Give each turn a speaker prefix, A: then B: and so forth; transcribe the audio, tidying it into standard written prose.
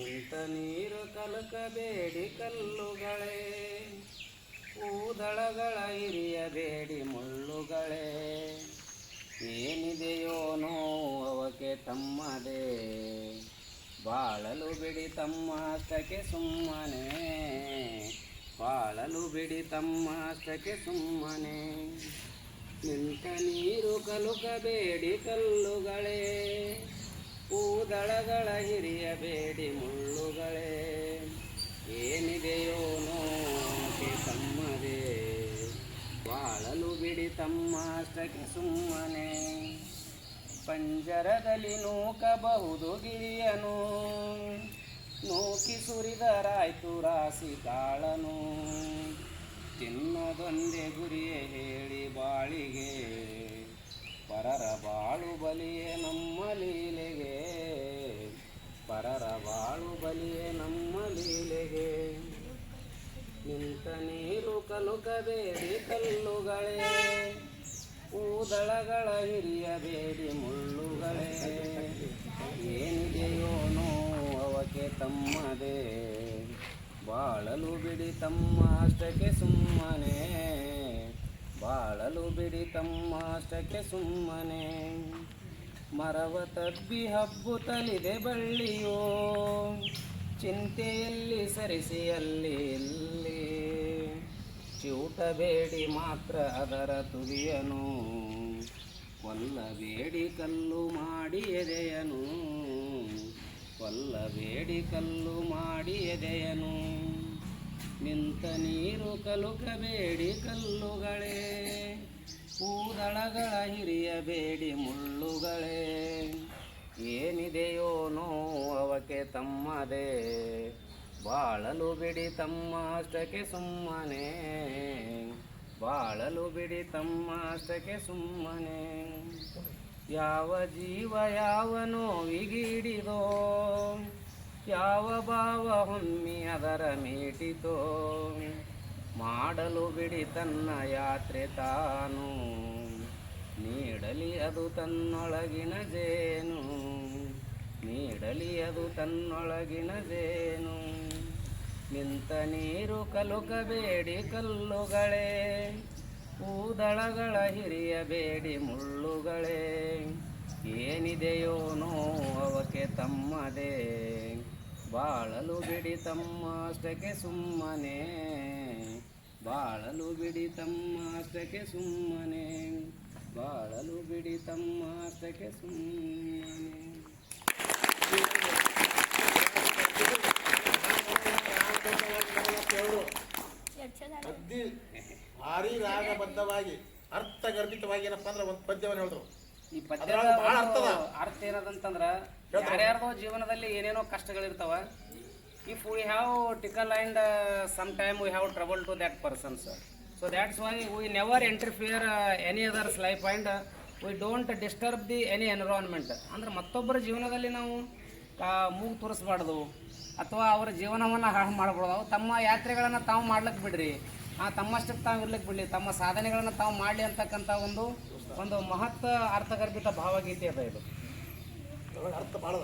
A: ನಿಂತ ನೀರು ಕಲಕಬೇಡಿ ಕಲ್ಲುಗಳೇ, ಊದಳಗಳ ಹಿರಿಯಬೇಡಿ ಮುಳ್ಳುಗಳೇ. ಏನಿದೆಯೋ ನೋವಕ್ಕೆ ತಮ್ಮದೇ, ಬಾಳಲು ಬಿಡಿ ತಮ್ಮ ಅಷ್ಟಕ್ಕೆ ಸುಮ್ಮನೆ, ಬಾಳಲು ಬಿಡಿ ತಮ್ಮ ಅಷ್ಟಕ್ಕೆ ಸುಮ್ಮನೆ. ನಿಂತ ನೀರು ಕಲುಕಬೇಡಿ ಕಲ್ಲುಗಳೇ, ಊದಳಗಳ ಹಿರಿಯಬೇಡಿ ಮುಳ್ಳುಗಳೇ. ಏನಿದೆಯೋ ನೋಕೆ ತಮ್ಮದೇ, ಬಾಳಲು ಬಿಡಿ ತಮ್ಮ ಅಷ್ಟಕ್ಕೆ ಸುಮ್ಮನೆ. ಪಂಜರದಲ್ಲಿ ನೂಕಬಹುದು ಗಿಳಿಯನು, ನೂಕಿ ಸುರಿದರಾಯ್ತು ರಾಸಿ ಕಾಳನು. ತಿನ್ನದೊಂದೇ ಗುರಿಯೇ ಹೇಳಿ ಬಾಳಿಗೆ, ಪರರ ಬಾಳು ಬಲಿಯೇ ನಮ್ಮ ಲೀಲೆಗೆ, ಪರರ ಬಾಳು ಬಲಿಯೇ ನಮ್ಮ ಲೀಲೆಗೆ. ನಿಂತ ನೀರು ಕಲುಕಬೇಡಿ ಕಲ್ಲುಗಳೇ, ಊದಳಗಳ ಹಿರಿಯಬೇಡಿ ಮುಳ್ಳುಗಳೇ. ಏನಿದೆಯೋ ನೋವಕ್ಕೆ ತಮ್ಮದೇ, ಬಾಳಲು ಬಿಡಿ ತಮ್ಮ ಅಷ್ಟಕ್ಕೆ ಸುಮ್ಮನೆ, ಬಾಳಲು ಬಿಡಿ ತಮ್ಮ ಅಷ್ಟಕ್ಕೆ ಸುಮ್ಮನೆ. ಮರವ ತಬ್ಬಿ ಹಬ್ಬುತ್ತಲಿದೆ ಬಳ್ಳಿಯೋ, ಚಿಂತೆಯಲ್ಲಿ ಸರಿಸಿ ಅಲ್ಲಿ ಇಲ್ಲಿ. ಚಿವುಟಬೇಡಿ ಮಾತ್ರ ಅದರ ತುದಿಯನು, ಕೊಲ್ಲಬೇಡಿ ಕಲ್ಲು ಮಾಡಿ ಎದೆಯನು, ಕೊಲ್ಲಬೇಡಿ ಕಲ್ಲು ಮಾಡಿ ಎದೆಯನು. ನಿಂತ ನೀರು ಕಲುಕಬೇಡಿ ಕಲ್ಲುಗಳೇ, ಊದಳಗಳ ಹಿರಿಯಬೇಡಿ ಮುಳ್ಳುಗಳೇ. ಏನಿದೆಯೋ ನೋವಕ್ಕೆ ತಮ್ಮದೇ, ಬಾಳಲು ಬಿಡಿ ತಮ್ಮ ಅಷ್ಟಕ್ಕೆ ಸುಮ್ಮನೆ, ಬಾಳಲು ಬಿಡಿ ತಮ್ಮ ಅಷ್ಟಕ್ಕೆ ಸುಮ್ಮನೆ. ಯಾವ ಜೀವ ಯಾವ ನೋವಿಗಿಡಿದೋ, ಯಾವ ಭಾವ ಹೊಮ್ಮಿ ಅದರ ಮೀಟಿತೋ. ಮಾಡಲು ಬಿಡಿ ತನ್ನ ಯಾತ್ರೆ ತಾನು, ನೀಡಲಿ ಅದು ತನ್ನೊಳಗಿನ ಜೇನು, ನೀಡಲಿ ಅದು ತನ್ನೊಳಗಿನ ಜೇನು. ನಿಂತ ನೀರು ಕಲುಕಬೇಡಿ ಕಲ್ಲುಗಳೇ, ಊದಳಗಳ ಹಿರಿಯಬೇಡಿ ಮುಳ್ಳುಗಳೇ. ಏನಿದೆಯೋ ನೋವಕ್ಕೆ ತಮ್ಮದೇ, ಬಾಳಲು ಬಿಡಿ ತಮ್ಮ ಅಷ್ಟಕ್ಕೆ ಸುಮ್ಮನೆ, ಬಾಳಲು ಬಿಡಿ ತಮ್ಮ ಅಷ್ಟಕ್ಕೆ ಸುಮ್ಮನೆ, ಬಾಳಲು ಬಿಡಿ ತಮ್ಮ ಅಷ್ಟಕ್ಕೆ ಸುಮ್ಮನೆ.
B: ಭಾರಿ ರಾಗಬದ್ಧವಾಗಿ ಅರ್ಥಗರ್ಭಿತವಾಗಿ ಏನಪ್ಪ ಅಂದ್ರೆ ಒಂದು ಪದ್ಯವನ್ನು ಹೇಳಿದ್ರು.
A: ಈ ಪದ್ಯ ಅರ್ಥ ಏನದಂತಂದ್ರ, ಯಾರ್ಯಾರ್ದೋ ಜೀವನದಲ್ಲಿ ಏನೇನೋ ಕಷ್ಟಗಳಿರ್ತಾವ. If we have tickle and some time we have trouble to that persons, so that's why we never interfere any others life and we don't disturb the any environment. ಅಂದ್ರೆ ಮತ್ತೊಬ್ಬರ ಜೀವನದಲ್ಲಿ ನಾವು ಮೂಗು ತೋರಿಸ್ಬಾರ್ದು ಅಥವಾ ಅವರ ಜೀವನವನ್ನು ಹಾಳು ಮಾಡ್ಬೋದು. ತಮ್ಮ ಯಾತ್ರೆಗಳನ್ನು ತಾವು ಮಾಡ್ಲಿಕ್ಕೆ ಬಿಡ್ರಿ, ತಮ್ಮಷ್ಟಕ್ಕೆ ತಾವು ಇರ್ಲಿಕ್ಕೆ ಬಿಡಲಿ, ತಮ್ಮ ಸಾಧನೆಗಳನ್ನು ತಾವು ಮಾಡಲಿ ಅಂತಕ್ಕಂಥ ಒಂದು ಮಹತ್ ಅರ್ಥಗರ್ಭಿತ ಭಾವಗೀತೆ ಅದ ಇದು.
B: ಅರ್ಥ ಭಾಳ